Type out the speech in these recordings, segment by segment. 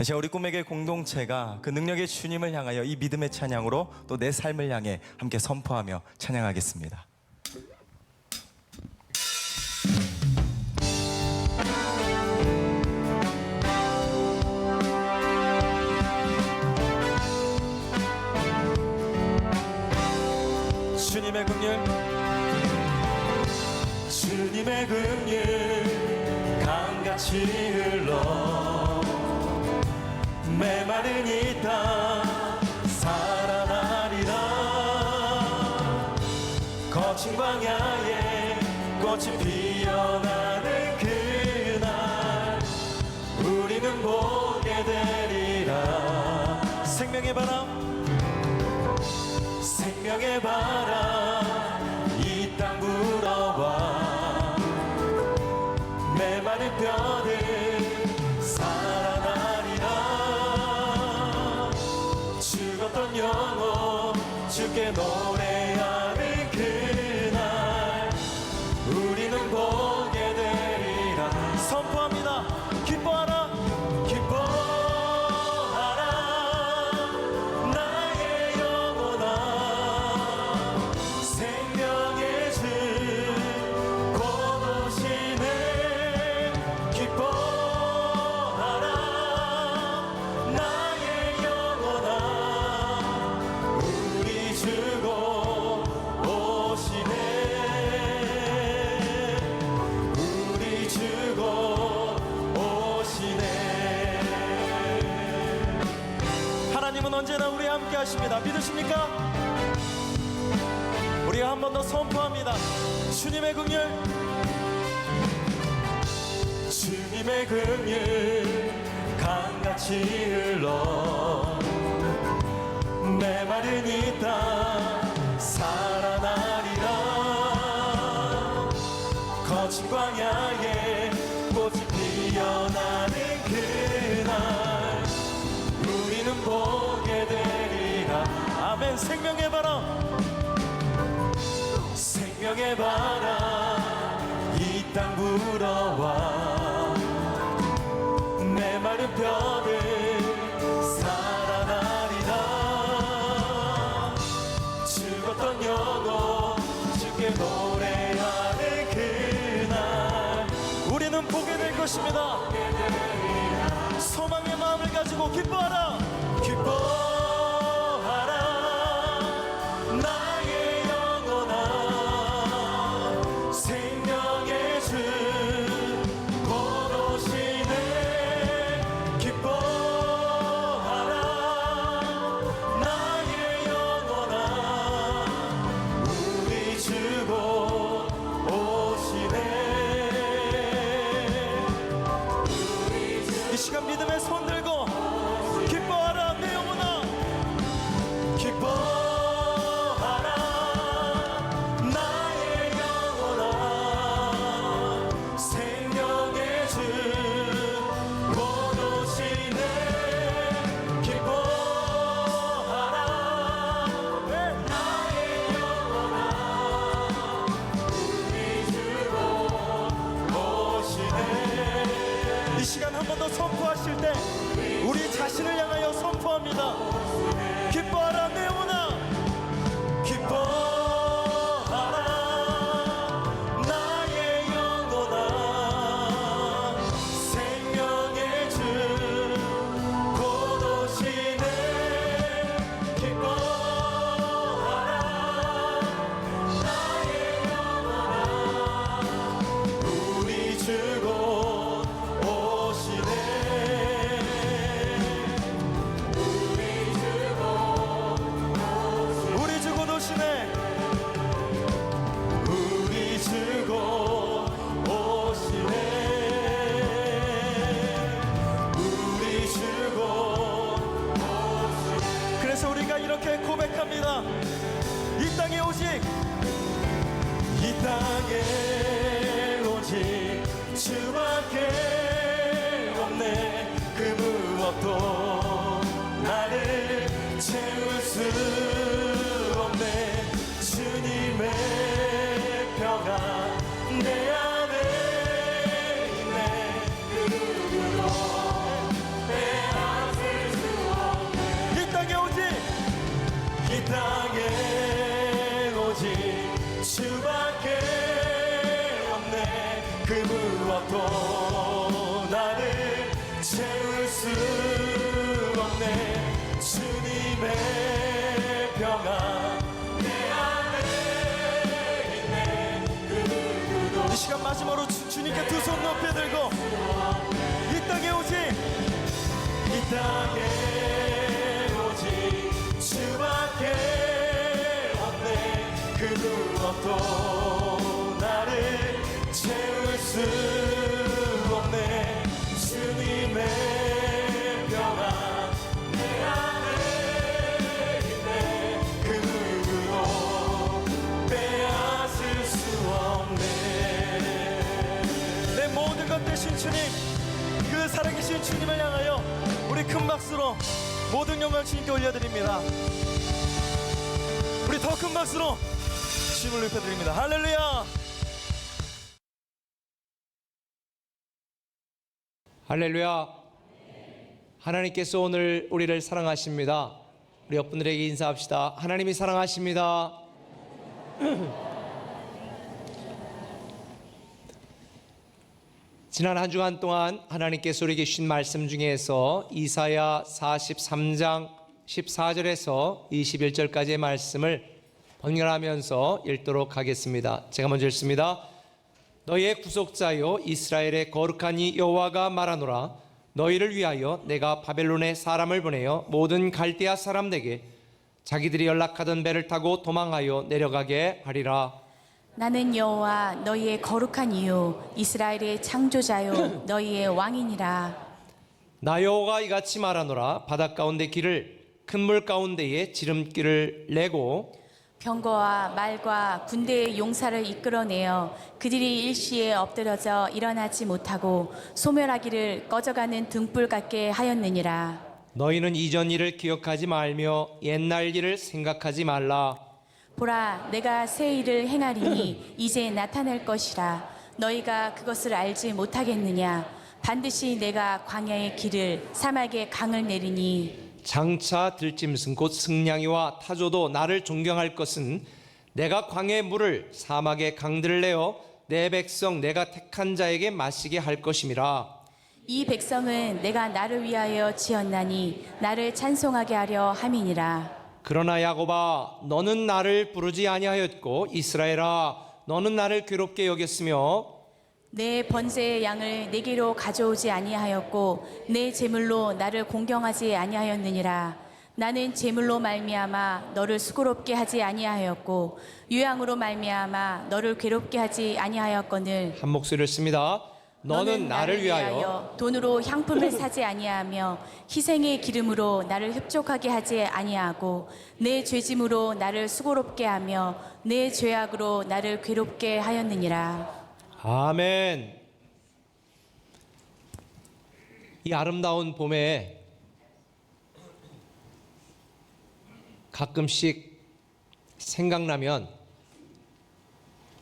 자, 우리 꿈에게 공동체가 그 능력의 주님을 향하여 이 믿음의 찬양으로 또 내 삶을 향해 함께 선포하며 찬양하겠습니다. 주님의 긍휼, 주님의 긍휼 강같이 흘러 메마른 이 땅 살아나리라. 거친 광야에 꽃이 피어나는 그날 우리는 보게 되리라. 생명의 바람, 생명의 바람 이 땅 불어와 메마른 뼈들 살아나리라. 죽었던 영혼 주께 노래하는 그날 우리는 보게 되리라. 선포합니다. 기뻐하라, 기뻐하라 나의 영혼아. 생명의 주 곧 오시네. 기뻐하라 나의 영혼아. 우리 주 곧 오시네. 우리 주 곧 오시네. 하나님은 언제나 우리 함께 하십니다. 믿으십니까? 우리가 한 번 더 선포합니다. 주님의 긍휼, 주님의 긍휼 강같이 흘러 메마른 이 땅 살아나리라. 거친 광야에 꽃이 피어나는 그날 우리는 보게 되리라. 아멘. 생명의 바람, 생명의 바람 이 땅 불어와 메마른 뼈들 살아나리라. 죽었던 영혼 주께 노래하는 그날 우리는 보게 될 것입니다. 소망의 마음을 가지고 기뻐하라, 기뻐하라 나의 영혼아. 생명의 주 곧 오시네. 기뻐하라 나의 영혼아. 우리 주 곧 오시네. 이 시간 믿음의 손 들고 기뻐하라 내 영혼아. 기뻐하라 나의 영혼아. 생명의 주 곧 오시네. 기뻐하라 나의 영혼아. 우리 주 곧 오시네. 이 시간 한 번 더 선포하실 때 우리 자신을 향하여 선포합니다. 기뻐하라 내 영혼아. 기뻐하라 나의 영혼아. 생명의 주 곧 오시네. 기뻐하라 나의 영혼아. 우리 주 곧 오시네. 우리 주 곧 오시네. 우리 주 곧 오시네. 우리 주 곧 오시네. 그래서 우리가 이렇게 고백합니다. 이 땅에 오직, 이 땅에 오직 주밖에 없네. 그 무엇도 나를 채울 수 없네. 주님의 평안 내 안에 있네. 그 누구도 빼앗 그 무엇도 나를 채울 수 없네. 주님의 평안 내 안에 있네. 그 누구도 이 시간 마지막으로 주님께 두 손 높이 들고 이 땅에 오직 이 땅에 오직 주밖에 없네. 그 무엇도 나를 채울 수 없네. 주님의 평안 내 안에 있네. 그 누구도 빼앗을 수 없네. 내 모든 것 되신 주님, 그 살아계신 주님을 향하여 우리 큰 박수로 모든 영광 주님께 올려드립니다. 우리 더 큰 박수로 주님을 높여드립니다. 할렐루야. 할렐루야. 하나님께서 오늘 우리를 사랑하십니다. 우리 옆분들에게 인사합시다. 하나님이 사랑하십니다. 지난 한 주간 동안 하나님께서 우리에게 주신 말씀 중에서 이사야 43장 14절에서 21절까지의 말씀을 번갈아가면서 읽도록 하겠습니다. 제가 먼저 읽습니다. 너희의 구속자요 이스라엘의 거룩한 이 여호와가 말하노라. 너희를 위하여 내가 바벨론에 사람을 보내어 모든 갈대아 사람에게 자기들이 연락하던 배를 타고 도망하여 내려가게 하리라. 나는 여호와 너희의 거룩한 이유 이스라엘의 창조자요 너희의 왕이니라. 나 여호와가 이같이 말하노라. 바다 가운데 길을 큰 물 가운데에 지름길을 내고 병거와 말과 군대의 용사를 이끌어내어 그들이 일시에 엎드러져 일어나지 못하고 소멸하기를 꺼져가는 등불 같게 하였느니라. 너희는 이전 일을 기억하지 말며 옛날 일을 생각하지 말라. 보라, 내가 새 일을 행하리니 이제 나타날 것이라. 너희가 그것을 알지 못하겠느냐? 반드시 내가 광야의 길을 사막의 강을 내리니 장차 들짐승 곧 승냥이와 타조도 나를 존경할 것은 내가 광야의 물을 사막의 강들을 내어 내 백성 내가 택한 자에게 마시게 할 것임이라. 이 백성은 내가 나를 위하여 지었나니 나를 찬송하게 하려 함이니라. 그러나 야곱아 너는 나를 부르지 아니하였고 이스라엘아 너는 나를 괴롭게 여겼으며 내 번제의 양을 내게로 가져오지 아니하였고 내 제물로 나를 공경하지 아니하였느니라. 나는 제물로 말미암아 너를 수고롭게 하지 아니하였고 유향으로 말미암아 너를 괴롭게 하지 아니하였거늘. 한 목소리를 씁니다. 너는 나를 위하여 돈으로 향품을 사지 아니하며 희생의 기름으로 나를 흡족하게 하지 아니하고 내 죄짐으로 나를 수고롭게 하며 내 죄악으로 나를 괴롭게 하였느니라. 아멘. 이 아름다운 봄에 가끔씩 생각나면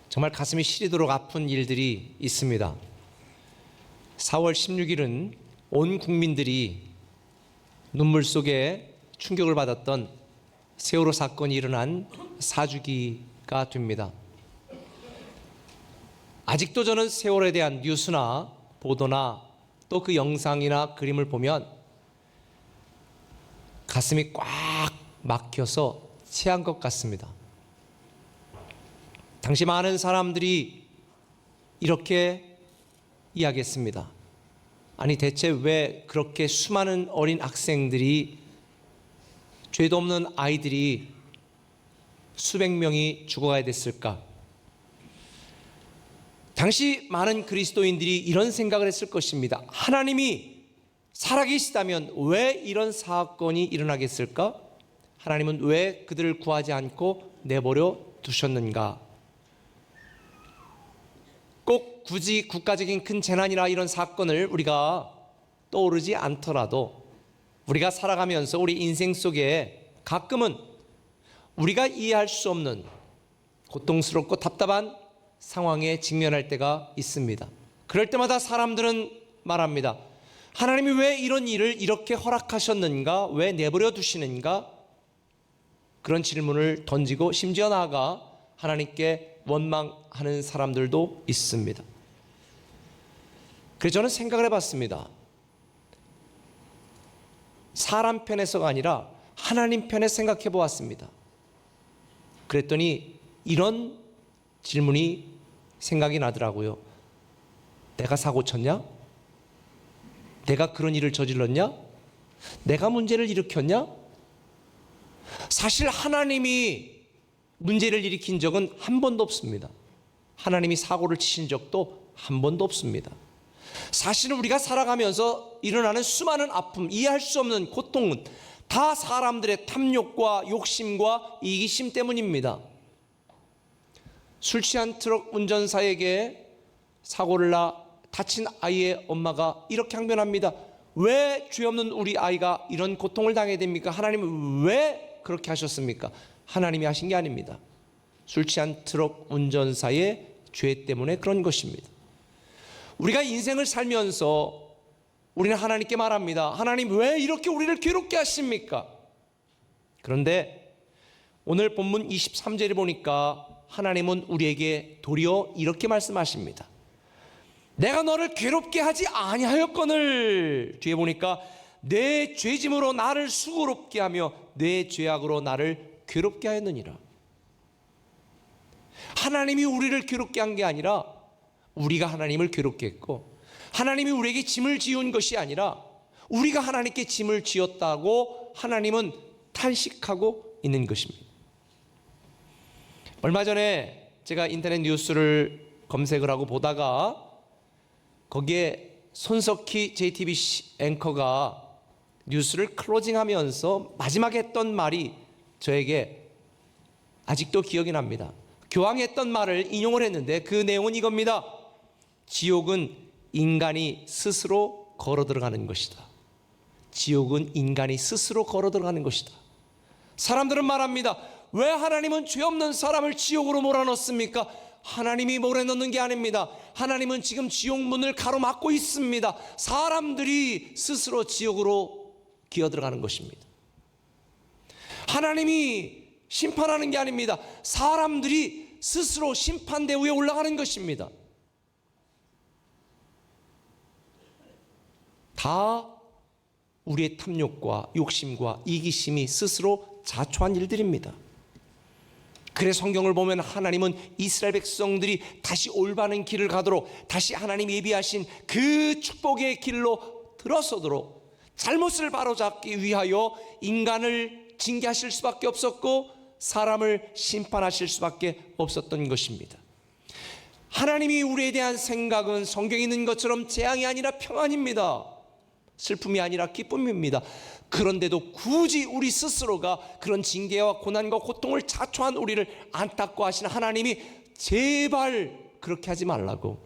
정말 가슴이 시리도록 아픈 일들이 있습니다. 4월 16일은 온 국민들이 눈물 속에 충격을 받았던 세월호 사건이 일어난 4주기가 됩니다. 아직도 저는 세월호에 대한 뉴스나 보도나 또 그 영상이나 그림을 보면 가슴이 꽉 막혀서 체한 것 같습니다. 당시 많은 사람들이 이렇게 이야기했습니다. 아니 대체 왜 그렇게 수많은 어린 학생들이 죄도 없는 아이들이 수백 명이 죽어가야 됐을까? 당시 많은 그리스도인들이 이런 생각을 했을 것입니다. 하나님이 살아계시다면 왜 이런 사건이 일어나겠을까? 하나님은 왜 그들을 구하지 않고 내버려 두셨는가? 꼭 굳이 국가적인 큰 재난이나 이런 사건을 우리가 떠오르지 않더라도 우리가 살아가면서 우리 인생 속에 가끔은 우리가 이해할 수 없는 고통스럽고 답답한 상황에 직면할 때가 있습니다. 그럴 때마다 사람들은 말합니다. 하나님이 왜 이런 일을 이렇게 허락하셨는가? 왜 내버려 두시는가? 그런 질문을 던지고 심지어 나아가 하나님께 원망하는 사람들도 있습니다. 그래서 저는 생각을 해봤습니다. 사람 편에서가 아니라 하나님 편에 생각해 보았습니다. 그랬더니 이런 질문이 생각이 나더라고요. 내가 사고 쳤냐? 내가 그런 일을 저질렀냐? 내가 문제를 일으켰냐? 사실 하나님이 문제를 일으킨 적은 한 번도 없습니다. 하나님이 사고를 치신 적도 한 번도 없습니다. 사실은 우리가 살아가면서 일어나는 수많은 아픔, 이해할 수 없는 고통은 다 사람들의 탐욕과 욕심과 이기심 때문입니다. 술 취한 트럭 운전사에게 사고를 나 다친 아이의 엄마가 이렇게 항변합니다. 왜 죄 없는 우리 아이가 이런 고통을 당해야 됩니까? 하나님은 왜 그렇게 하셨습니까? 하나님이 하신 게 아닙니다. 술 취한 트럭 운전사의 죄 때문에 그런 것입니다. 우리가 인생을 살면서 우리는 하나님께 말합니다. 하나님 왜 이렇게 우리를 괴롭게 하십니까? 그런데 오늘 본문 23절에 보니까 하나님은 우리에게 도리어 이렇게 말씀하십니다. 내가 너를 괴롭게 하지 아니하였거늘. 뒤에 보니까 내 죄짐으로 나를 수고롭게 하며 내 죄악으로 나를 괴롭게 하였느니라. 하나님이 우리를 괴롭게 한 게 아니라 우리가 하나님을 괴롭게 했고, 하나님이 우리에게 짐을 지운 것이 아니라 우리가 하나님께 짐을 지었다고 하나님은 탄식하고 있는 것입니다. 얼마 전에 제가 인터넷 뉴스를 검색을 하고 보다가 거기에 손석희 JTBC 앵커가 뉴스를 클로징하면서 마지막에 했던 말이 저에게 아직도 기억이 납니다. 교황했던 말을 인용을 했는데 그 내용은 이겁니다. 지옥은 인간이 스스로 걸어 들어가는 것이다. 지옥은 인간이 스스로 걸어 들어가는 것이다. 사람들은 말합니다. 왜 하나님은 죄 없는 사람을 지옥으로 몰아넣습니까? 하나님이 몰아넣는 게 아닙니다. 하나님은 지금 지옥 문을 가로막고 있습니다. 사람들이 스스로 지옥으로 기어 들어가는 것입니다. 하나님이 심판하는 게 아닙니다. 사람들이 스스로 심판대 위에 올라가는 것입니다. 다 우리의 탐욕과 욕심과 이기심이 스스로 자초한 일들입니다. 그래서 성경을 보면 하나님은 이스라엘 백성들이 다시 올바른 길을 가도록, 다시 하나님 예비하신 그 축복의 길로 들어서도록 잘못을 바로잡기 위하여 인간을 징계하실 수밖에 없었고 사람을 심판하실 수밖에 없었던 것입니다. 하나님이 우리에 대한 생각은 성경에 있는 것처럼 재앙이 아니라 평안입니다. 슬픔이 아니라 기쁨입니다. 그런데도 굳이 우리 스스로가 그런 징계와 고난과 고통을 자초한 우리를 안타까워하시는 하나님이 제발 그렇게 하지 말라고,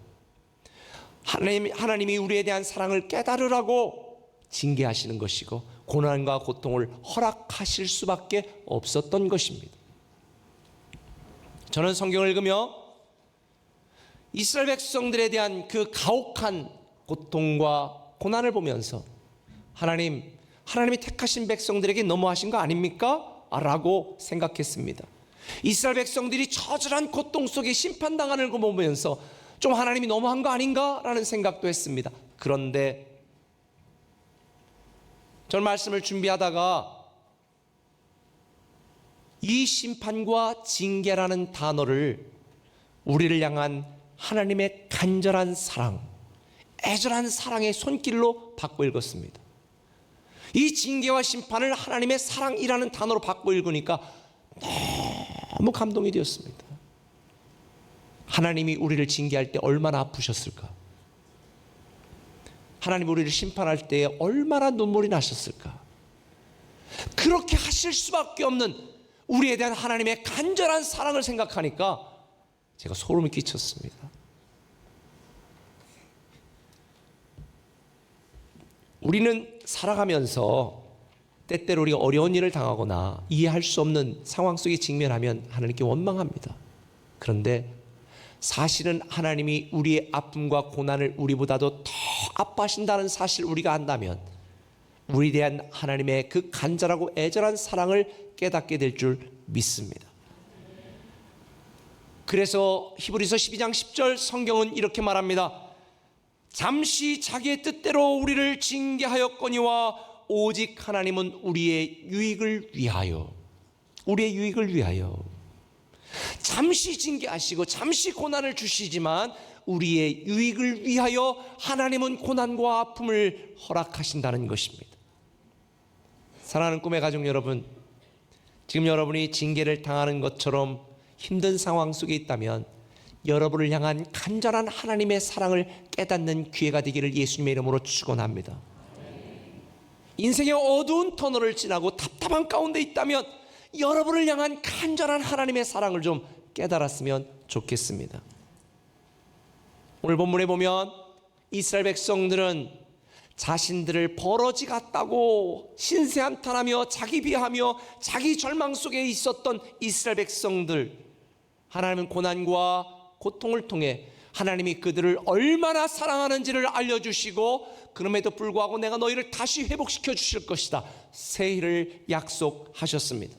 하나님이 우리에 대한 사랑을 깨달으라고 징계하시는 것이고 고난과 고통을 허락하실 수밖에 없었던 것입니다. 저는 성경을 읽으며 이스라엘 백성들에 대한 그 가혹한 고통과 고난을 보면서 하나님이 택하신 백성들에게 너무하신 거 아닙니까? 라고 생각했습니다. 이스라엘 백성들이 처절한 고통 속에 심판당하는 걸 보면서 좀 하나님이 너무한 거 아닌가? 라는 생각도 했습니다. 그런데 저는 말씀을 준비하다가 이 심판과 징계라는 단어를 우리를 향한 하나님의 간절한 사랑, 애절한 사랑의 손길로 바꿔 읽었습니다. 이 징계와 심판을 하나님의 사랑이라는 단어로 바꿔 읽으니까 너무 감동이 되었습니다. 하나님이 우리를 징계할 때 얼마나 아프셨을까? 하나님 우리를 심판할 때 얼마나 눈물이 나셨을까? 그렇게 하실 수밖에 없는 우리에 대한 하나님의 간절한 사랑을 생각하니까 제가 소름이 끼쳤습니다. 우리는 살아가면서 때때로 우리가 어려운 일을 당하거나 이해할 수 없는 상황 속에 직면하면 하나님께 원망합니다. 그런데 사실은 하나님이 우리의 아픔과 고난을 우리보다도 더 아파하신다는 사실 우리가 안다면 우리에 대한 하나님의 그 간절하고 애절한 사랑을 깨닫게 될 줄 믿습니다. 그래서 히브리서 12장 10절 성경은 이렇게 말합니다. 잠시 자기의 뜻대로 우리를 징계하였거니와 오직 하나님은 우리의 유익을 위하여, 우리의 유익을 위하여 잠시 징계하시고 잠시 고난을 주시지만 우리의 유익을 위하여 하나님은 고난과 아픔을 허락하신다는 것입니다. 사랑하는 꿈의 가족 여러분, 지금 여러분이 징계를 당하는 것처럼 힘든 상황 속에 있다면 여러분을 향한 간절한 하나님의 사랑을 깨닫는 기회가 되기를 예수님의 이름으로 축원합니다. 인생의 어두운 터널을 지나고 답답한 가운데 있다면 여러분을 향한 간절한 하나님의 사랑을 좀 깨달았으면 좋겠습니다. 오늘 본문에 보면 이스라엘 백성들은 자신들을 버러지 같다고 신세한탄하며 자기 비하며 자기 절망 속에 있었던 이스라엘 백성들, 하나님은 고난과 고통을 통해 하나님이 그들을 얼마나 사랑하는지를 알려주시고 그럼에도 불구하고 내가 너희를 다시 회복시켜 주실 것이다, 새해를 약속하셨습니다.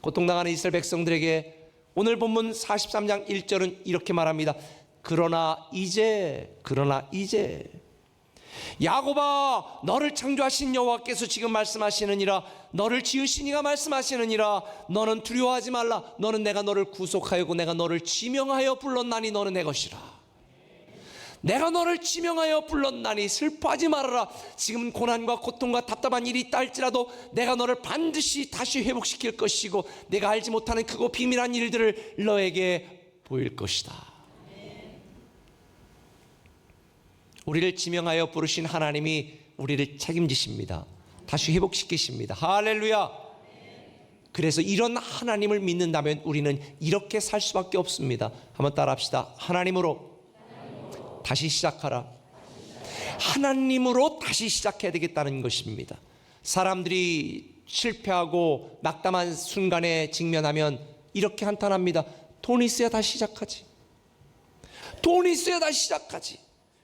고통당하는 이스라엘 백성들에게 오늘 본문 43장 1절은 이렇게 말합니다. 그러나 이제 야곱아, 너를 창조하신 여호와께서 지금 말씀하시느니라, 너를 지으신 이가 말씀하시느니라, 너는 두려워하지 말라. 너는 내가 너를 구속하였고 내가 너를 지명하여 불렀나니 너는 내 것이라. 내가 너를 지명하여 불렀나니 슬퍼하지 말아라. 지금 고난과 고통과 답답한 일이 있다 할지라도 내가 너를 반드시 다시 회복시킬 것이고 내가 알지 못하는 크고 비밀한 일들을 너에게 보일 것이다. 우리를 지명하여 부르신 하나님이 우리를 책임지십니다. 다시 회복시키십니다. 할렐루야. 그래서 이런 하나님을 믿는다면 우리는 이렇게 살 수밖에 없습니다. 한번 따라합시다. 하나님으로 다시 시작하라. 하나님으로 다시 시작해야 되겠다는 것입니다. 사람들이 실패하고 낙담한 순간에 직면하면 이렇게 한탄합니다. 돈이 있어야 다시 시작하지. 돈이 있어야 다시 시작하지.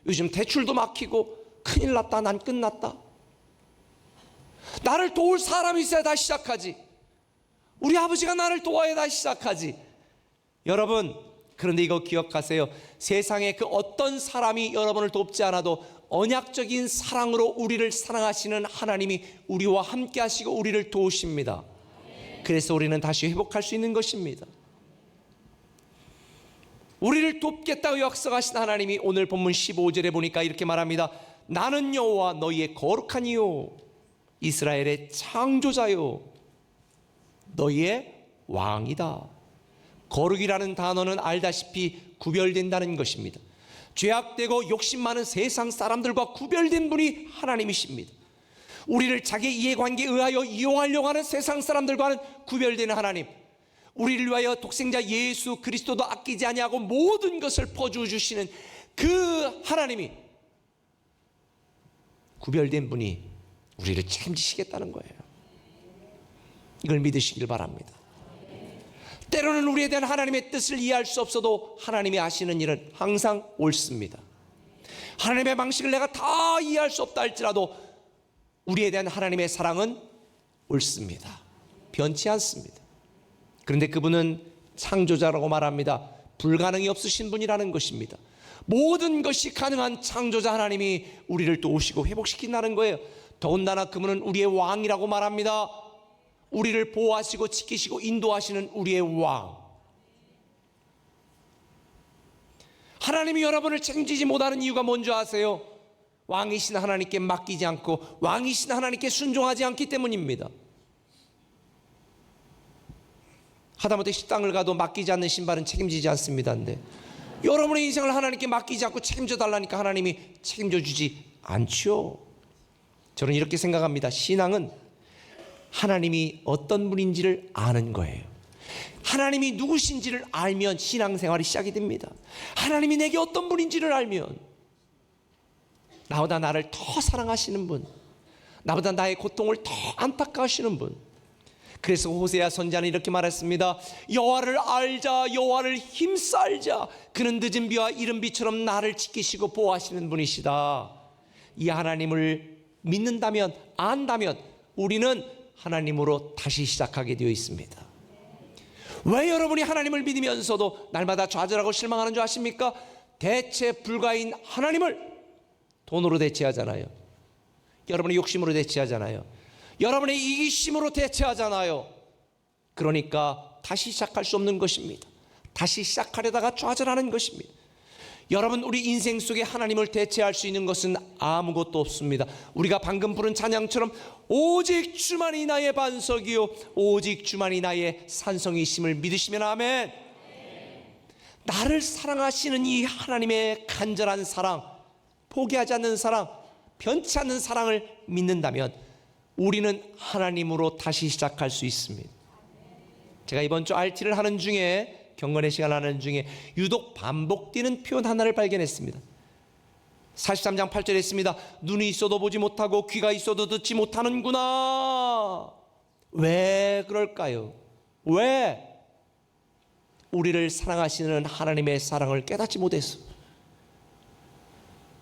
요즘 대출도 막히고 큰일 났다, 난 끝났다. 나를 도울 사람이 있어야 다시 시작하지. 우리 아버지가 나를 도와야 다시 시작하지. 여러분, 그런데 이거 기억하세요. 세상에 그 어떤 사람이 여러분을 돕지 않아도 언약적인 사랑으로 우리를 사랑하시는 하나님이 우리와 함께 하시고 우리를 도우십니다. 그래서 우리는 다시 회복할 수 있는 것입니다. 우리를 돕겠다고 약속하신 하나님이 오늘 본문 15절에 보니까 이렇게 말합니다. 나는 여호와 너희의 거룩한 이요 이스라엘의 창조자요 너희의 왕이다. 거룩이라는 단어는 알다시피 구별된다는 것입니다. 죄악되고 욕심 많은 세상 사람들과 구별된 분이 하나님이십니다. 우리를 자기 이해관계에 의하여 이용하려고 하는 세상 사람들과는 구별되는 하나님, 우리를 위하여 독생자 예수 그리스도도 아끼지 아니하고 모든 것을 퍼주어 주시는 그 하나님이, 구별된 분이 우리를 책임지시겠다는 거예요. 이걸 믿으시길 바랍니다. 때로는 우리에 대한 하나님의 뜻을 이해할 수 없어도 하나님이 하시는 일은 항상 옳습니다. 하나님의 방식을 내가 다 이해할 수 없다 할지라도 우리에 대한 하나님의 사랑은 옳습니다. 변치 않습니다. 그런데 그분은 창조자라고 말합니다. 불가능이 없으신 분이라는 것입니다. 모든 것이 가능한 창조자 하나님이 우리를 도우시고 회복시킨다는 거예요. 더군다나 그분은 우리의 왕이라고 말합니다. 우리를 보호하시고 지키시고 인도하시는 우리의 왕. 하나님이 여러분을 책임지지 못하는 이유가 뭔지 아세요? 왕이신 하나님께 맡기지 않고 왕이신 하나님께 순종하지 않기 때문입니다. 하다못해 식당을 가도 맡기지 않는 신발은 책임지지 않습니다. 근데 여러분의 인생을 하나님께 맡기지 않고 책임져 달라니까 하나님이 책임져 주지 않죠. 저는 이렇게 생각합니다. 신앙은 하나님이 어떤 분인지를 아는 거예요. 하나님이 누구신지를 알면 신앙생활이 시작이 됩니다. 하나님이 내게 어떤 분인지를 알면, 나보다 나를 더 사랑하시는 분, 나보다 나의 고통을 더 안타까워하시는 분. 그래서 호세아 선지자는 이렇게 말했습니다. 여호와를 알자, 여호와를 힘써 알자. 그는 늦은 비와 이른 비처럼 나를 지키시고 보호하시는 분이시다. 이 하나님을 믿는다면, 안다면 우리는 하나님으로 다시 시작하게 되어 있습니다. 왜 여러분이 하나님을 믿으면서도 날마다 좌절하고 실망하는 줄 아십니까? 대체 불가인 하나님을 돈으로 대체하잖아요. 여러분의 욕심으로 대체하잖아요. 여러분의 이기심으로 대체하잖아요. 그러니까 다시 시작할 수 없는 것입니다. 다시 시작하려다가 좌절하는 것입니다. 여러분, 우리 인생 속에 하나님을 대체할 수 있는 것은 아무것도 없습니다. 우리가 방금 부른 찬양처럼 오직 주만이 나의 반석이요 오직 주만이 나의 산성이심을 믿으시면 아멘. 나를 사랑하시는 이 하나님의 간절한 사랑, 포기하지 않는 사랑, 변치 않는 사랑을 믿는다면 우리는 하나님으로 다시 시작할 수 있습니다. 제가 이번 주 RT를 하는 중에, 경건의 시간을 하는 중에 유독 반복되는 표현 하나를 발견했습니다. 43장 8절에 있습니다. 눈이 있어도 보지 못하고 귀가 있어도 듣지 못하는구나. 왜 그럴까요? 왜? 우리를 사랑하시는 하나님의 사랑을 깨닫지 못했어.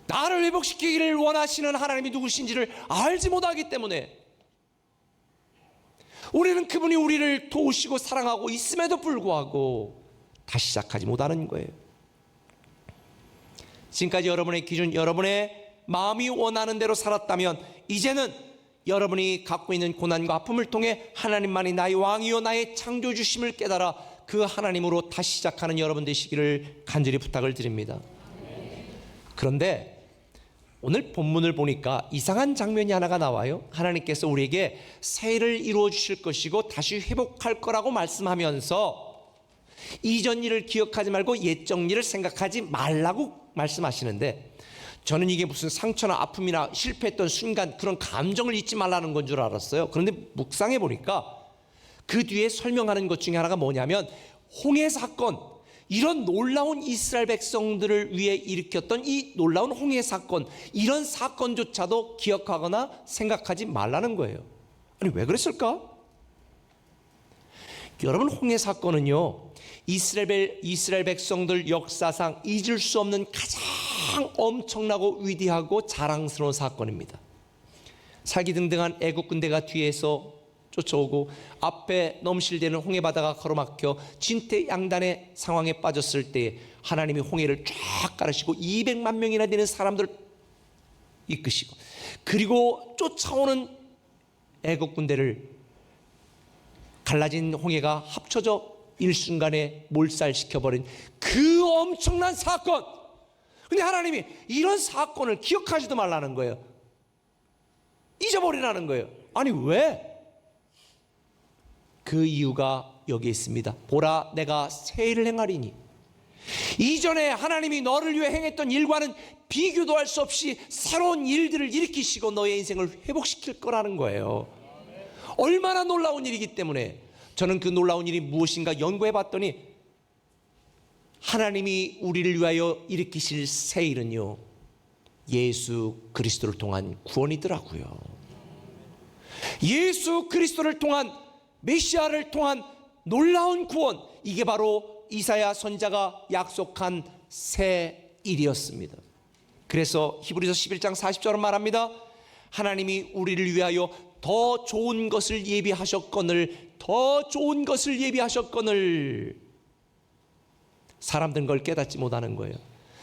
나를 회복시키기를 원하시는 하나님이 누구신지를 알지 못하기 때문에 우리는 그분이 우리를 도우시고 사랑하고 있음에도 불구하고 다시 시작하지 못하는 거예요. 지금까지 여러분의 기준, 여러분의 마음이 원하는 대로 살았다면 이제는 여러분이 갖고 있는 고난과 아픔을 통해 하나님만이 나의 왕이요 나의 창조주심을 깨달아 그 하나님으로 다시 시작하는 여러분 되시기를 간절히 부탁을 드립니다. 그런데 오늘 본문을 보니까 이상한 장면이 하나가 나와요. 하나님께서 우리에게 새 일을 이루어 주실 것이고 다시 회복할 거라고 말씀하면서 이전 일을 기억하지 말고 옛적 일을 생각하지 말라고 말씀하시는데, 저는 이게 무슨 상처나 아픔이나 실패했던 순간 그런 감정을 잊지 말라는 건 줄 알았어요. 그런데 묵상해 보니까 그 뒤에 설명하는 것 중에 하나가 뭐냐면 홍해 사건, 이런 놀라운 이스라엘 백성들을 위해 일으켰던 이 놀라운 홍해 사건, 이런 사건조차도 기억하거나 생각하지 말라는 거예요. 아니, 왜 그랬을까? 여러분, 홍해 사건은요, 이스라엘 백성들 역사상 잊을 수 없는 가장 엄청나고 위대하고 자랑스러운 사건입니다. 살기등등한 애국 군대가 뒤에서 쫓아오고 앞에 넘실대는 홍해 바다가 가로막혀 진퇴양단의 상황에 빠졌을 때 하나님이 홍해를 쫙 가르시고 200만 명이나 되는 사람들을 이끄시고, 그리고 쫓아오는 애국 군대를 갈라진 홍해가 합쳐져 일순간에 몰살시켜버린 그 엄청난 사건. 근데 하나님이 이런 사건을 기억하지도 말라는 거예요. 잊어버리라는 거예요. 아니, 왜? 그 이유가 여기 있습니다. 보라, 내가 새 일을 행하리니. 이전에 하나님이 너를 위해 행했던 일과는 비교도 할 수 없이 새로운 일들을 일으키시고 너의 인생을 회복시킬 거라는 거예요. 얼마나 놀라운 일이기 때문에 저는 그 놀라운 일이 무엇인가 연구해 봤더니 하나님이 우리를 위하여 일으키실 새 일은요, 예수 그리스도를 통한 구원이더라고요. 예수 그리스도를 통한, 메시아를 통한 놀라운 구원, 이게 바로 이사야 선지자가 약속한 새 일이었습니다. 그래서 히브리서 11장 40절은 말합니다. 하나님이 우리를 위하여 더 좋은 것을 예비하셨거늘, 더 좋은 것을 예비하셨거늘. 사람들은 그걸 깨닫지 못하는 거예요.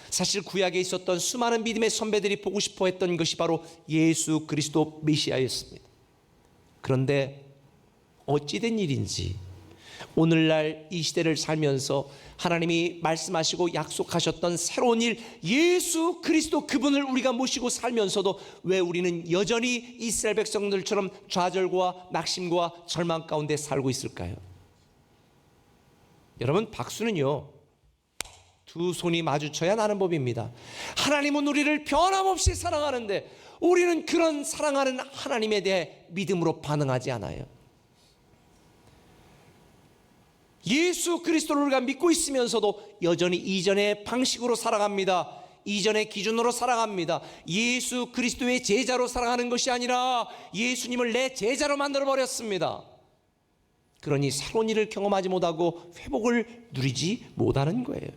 사실 구약에 있었던 수많은 믿음의 선배들이 보고 싶어 했던 것이 바로 예수 그리스도 메시아였습니다. 그런데 어찌된 일인지 오늘날 이 시대를 살면서 하나님이 말씀하시고 약속하셨던 새로운 일, 예수 그리스도 그분을 우리가 모시고 살면서도 왜 우리는 여전히 이스라엘 백성들처럼 좌절과 낙심과 절망 가운데 살고 있을까요? 여러분, 박수는요, 두 손이 마주쳐야 나는 법입니다. 하나님은 우리를 변함없이 사랑하는데 우리는 그런 사랑하는 하나님에 대해 믿음으로 반응하지 않아요. 예수 그리스도를 우리가 믿고 있으면서도 여전히 이전의 방식으로 살아갑니다. 이전의 기준으로 살아갑니다. 예수 그리스도의 제자로 살아가는 것이 아니라 예수님을 내 제자로 만들어버렸습니다. 그러니 새로운 일을 경험하지 못하고 회복을 누리지 못하는 거예요.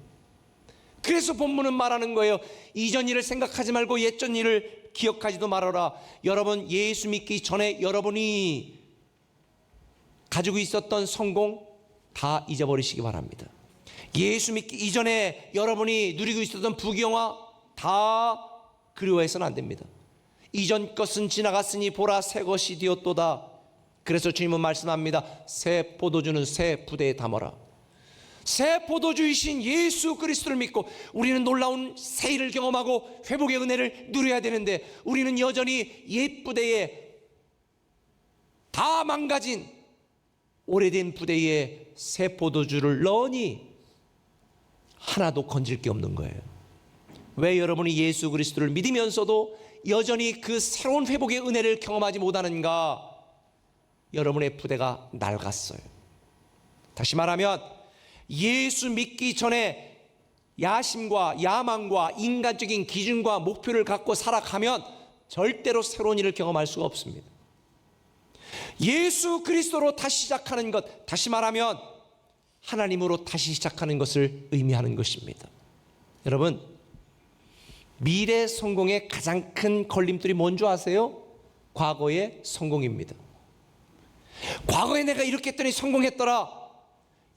그래서 본문은 말하는 거예요. 이전 일을 생각하지 말고 옛전 일을 기억하지도 말아라. 여러분, 예수 믿기 전에 여러분이 가지고 있었던 성공 다 잊어버리시기 바랍니다. 예수 믿기 이전에 여러분이 누리고 있었던 부귀영화 다 그리워해서는 안 됩니다. 이전 것은 지나갔으니 보라 새 것이 되었도다. 그래서 주님은 말씀합니다. 새 포도주는 새 부대에 담아라. 새 포도주이신 예수 그리스도를 믿고 우리는 놀라운 새 일을 경험하고 회복의 은혜를 누려야 되는데, 우리는 여전히 옛 부대에, 다 망가진 오래된 부대에 새 포도주를 넣으니 하나도 건질 게 없는 거예요. 왜 여러분이 예수 그리스도를 믿으면서도 여전히 그 새로운 회복의 은혜를 경험하지 못하는가? 여러분의 부대가 낡았어요. 다시 말하면 예수 믿기 전에 야심과 야망과 인간적인 기준과 목표를 갖고 살아가면 절대로 새로운 일을 경험할 수가 없습니다. 예수 그리스도로 다시 시작하는 것, 다시 말하면 하나님으로 다시 시작하는 것을 의미하는 것입니다. 여러분, 미래 성공의 가장 큰 걸림돌이 뭔지 아세요? 과거의 성공입니다. 과거에 내가 이렇게 했더니 성공했더라.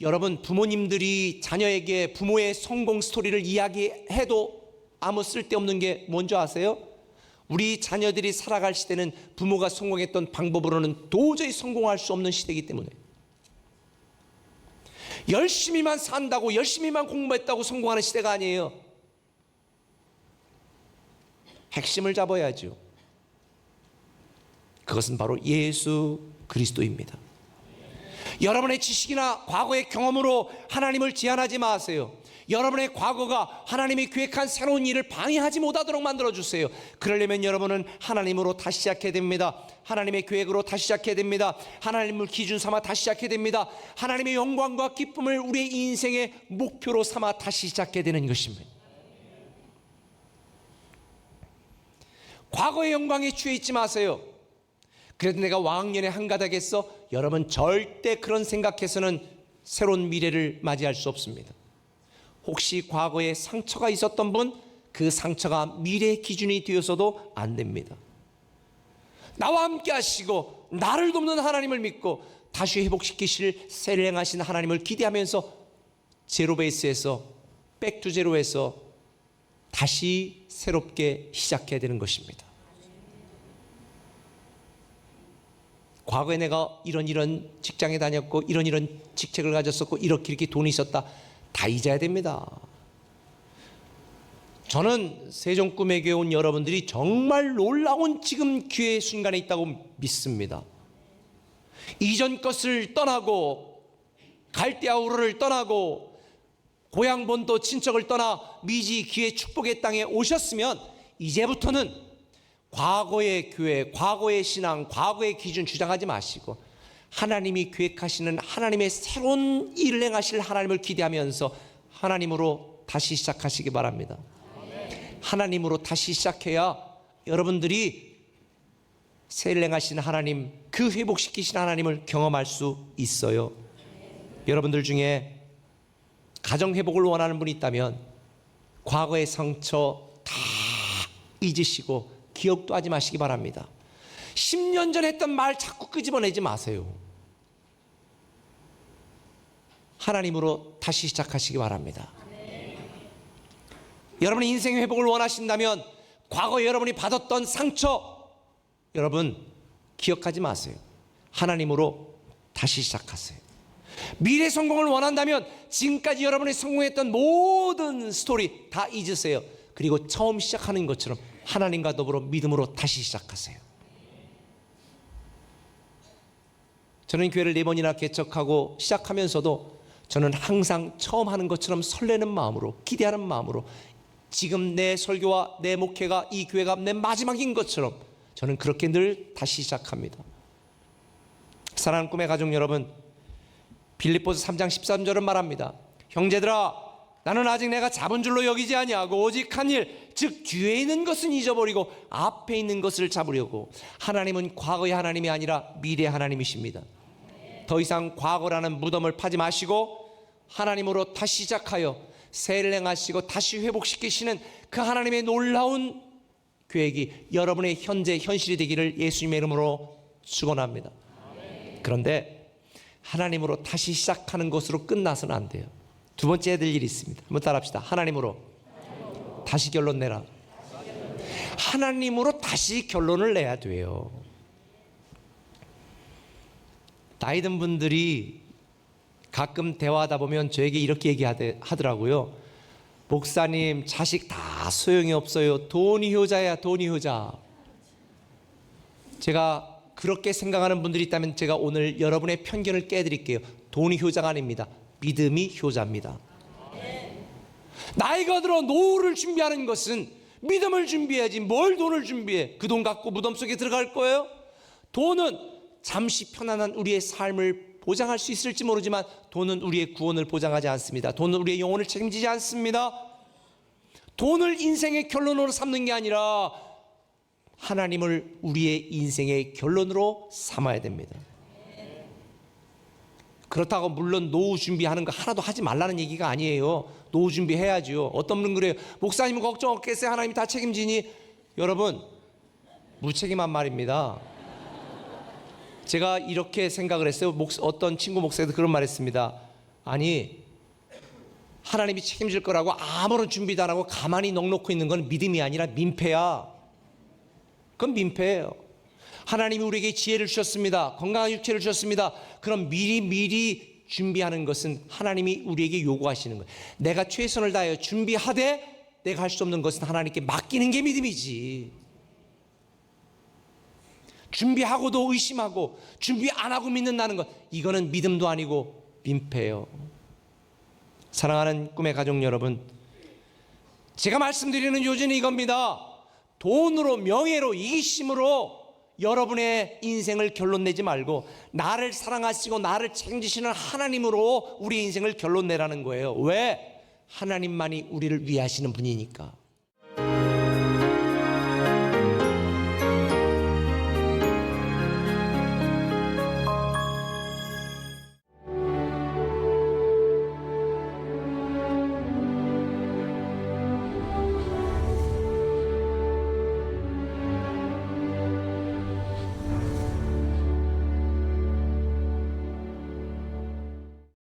여러분, 부모님들이 자녀에게 부모의 성공 스토리를 이야기해도 아무 쓸데없는 게 뭔지 아세요? 우리 자녀들이 살아갈 시대는 부모가 성공했던 방법으로는 도저히 성공할 수 없는 시대이기 때문에, 열심히만 산다고, 열심히만 공부했다고 성공하는 시대가 아니에요. 핵심을 잡아야죠. 그것은 바로 예수 그리스도입니다. 여러분의 지식이나 과거의 경험으로 하나님을 제한하지 마세요. 여러분의 과거가 하나님이 계획한 새로운 일을 방해하지 못하도록 만들어주세요. 그러려면 여러분은 하나님으로 다시 시작해야 됩니다. 하나님의 계획으로 다시 시작해야 됩니다. 하나님을 기준 삼아 다시 시작해야 됩니다. 하나님의 영광과 기쁨을 우리의 인생의 목표로 삼아 다시 시작해야 되는 것입니다. 과거의 영광에 취해 있지 마세요. 그래도 내가 왕년에 한가닥했어? 여러분, 절대 그런 생각해서는 새로운 미래를 맞이할 수 없습니다. 혹시 과거에 상처가 있었던 분, 그 상처가 미래의 기준이 되어서도 안 됩니다. 나와 함께 하시고 나를 돕는 하나님을 믿고 다시 회복시키실 새를 행하신 하나님을 기대하면서 제로베이스에서, 백투제로에서 다시 새롭게 시작해야 되는 것입니다. 과거에 내가 이런 직장에 다녔고 이런 직책을 가졌었고 이렇게 돈이 있었다, 다 잊어야 됩니다. 저는 세종꿈의 온 여러분들이 정말 놀라운 지금 기회의 순간에 있다고 믿습니다. 이전 것을 떠나고 갈대아우르를 떠나고 고향 본토 친척을 떠나 미지 기회 축복의 땅에 오셨으면 이제부터는 과거의 교회, 과거의 신앙, 과거의 기준 주장하지 마시고 하나님이 계획하시는 하나님의 새로운 일을 행하실 하나님을 기대하면서 하나님으로 다시 시작하시기 바랍니다. 하나님으로 다시 시작해야 여러분들이 새 일을 행하신 하나님, 그 회복시키신 하나님을 경험할 수 있어요. 여러분들 중에 가정 회복을 원하는 분이 있다면 과거의 상처 다 잊으시고 기억도 하지 마시기 바랍니다. 10년 전 했던 말 자꾸 끄집어내지 마세요. 하나님으로 다시 시작하시기 바랍니다. 여러분이 인생 회복을 원하신다면 과거에 여러분이 받았던 상처, 여러분 기억하지 마세요. 하나님으로 다시 시작하세요. 미래 성공을 원한다면 지금까지 여러분이 성공했던 모든 스토리 다 잊으세요. 그리고 처음 시작하는 것처럼 하나님과 더불어 믿음으로 다시 시작하세요. 저는 교회를 4번이나 개척하고 시작하면서도 저는 항상 처음 하는 것처럼 설레는 마음으로, 기대하는 마음으로, 지금 내 설교와 내 목회가, 이 교회가 내 마지막인 것처럼 저는 그렇게 늘 다시 시작합니다. 사랑하는 꿈의 가족 여러분, 빌립보서 3장 13절은 말합니다. 형제들아, 나는 아직 내가 잡은 줄로 여기지 아니하고 오직 한 일, 즉 뒤에 있는 것은 잊어버리고 앞에 있는 것을 잡으려고. 하나님은 과거의 하나님이 아니라 미래의 하나님이십니다. 더 이상 과거라는 무덤을 파지 마시고 하나님으로 다시 시작하여 새해를 행하시고 다시 회복시키시는 그 하나님의 놀라운 계획이 여러분의 현재 현실이 되기를 예수님의 이름으로 축원합니다. 그런데 하나님으로 다시 시작하는 것으로 끝나서는 안 돼요. 두 번째 해야 될 일이 있습니다. 한번 따라합시다. 하나님으로 다시 결론 내라. 하나님으로 다시 결론을 내야 돼요. 나이 든 분들이 가끔 대화하다 보면 저에게 이렇게 얘기하더라고요. 목사님, 자식 다 소용이 없어요. 돈이 효자야, 돈이 효자. 제가 그렇게 생각하는 분들이 있다면 제가 오늘 여러분의 편견을 깨드릴게요. 돈이 효자가 아닙니다. 믿음이 효자입니다. 나이가 들어 노후를 준비하는 것은 믿음을 준비해야지 뭘 돈을 준비해. 그 돈 갖고 무덤 속에 들어갈 거예요? 돈은 잠시 편안한 우리의 삶을 보장할 수 있을지 모르지만 돈은 우리의 구원을 보장하지 않습니다. 돈은 우리의 영혼을 책임지지 않습니다. 돈을 인생의 결론으로 삼는 게 아니라 하나님을 우리의 인생의 결론으로 삼아야 됩니다. 그렇다고 물론 노후 준비하는 거 하나도 하지 말라는 얘기가 아니에요. 노후 준비해야죠. 어떤 분은 그래요. 목사님은 걱정 없겠어요. 하나님이 다 책임지니. 여러분, 무책임한 말입니다. 제가 이렇게 생각을 했어요. 어떤 친구 목사도 그런 말 했습니다. 아니, 하나님이 책임질 거라고 아무런 준비도 안 하고 가만히 넋놓고 있는 건 믿음이 아니라 민폐야. 그건 민폐예요. 하나님이 우리에게 지혜를 주셨습니다. 건강한 육체를 주셨습니다. 그럼 미리 준비하는 것은 하나님이 우리에게 요구하시는 거예요. 내가 최선을 다하여 준비하되 내가 할 수 없는 것은 하나님께 맡기는 게 믿음이지. 준비하고도 의심하고 준비 안 하고 믿는다는 것, 이거는 믿음도 아니고 민폐예요. 사랑하는 꿈의 가족 여러분, 제가 말씀드리는 요지는 이겁니다. 돈으로, 명예로, 이기심으로 여러분의 인생을 결론 내지 말고 나를 사랑하시고 나를 책임지시는 하나님으로 우리 인생을 결론 내라는 거예요. 왜? 하나님만이 우리를 위하시는 분이니까.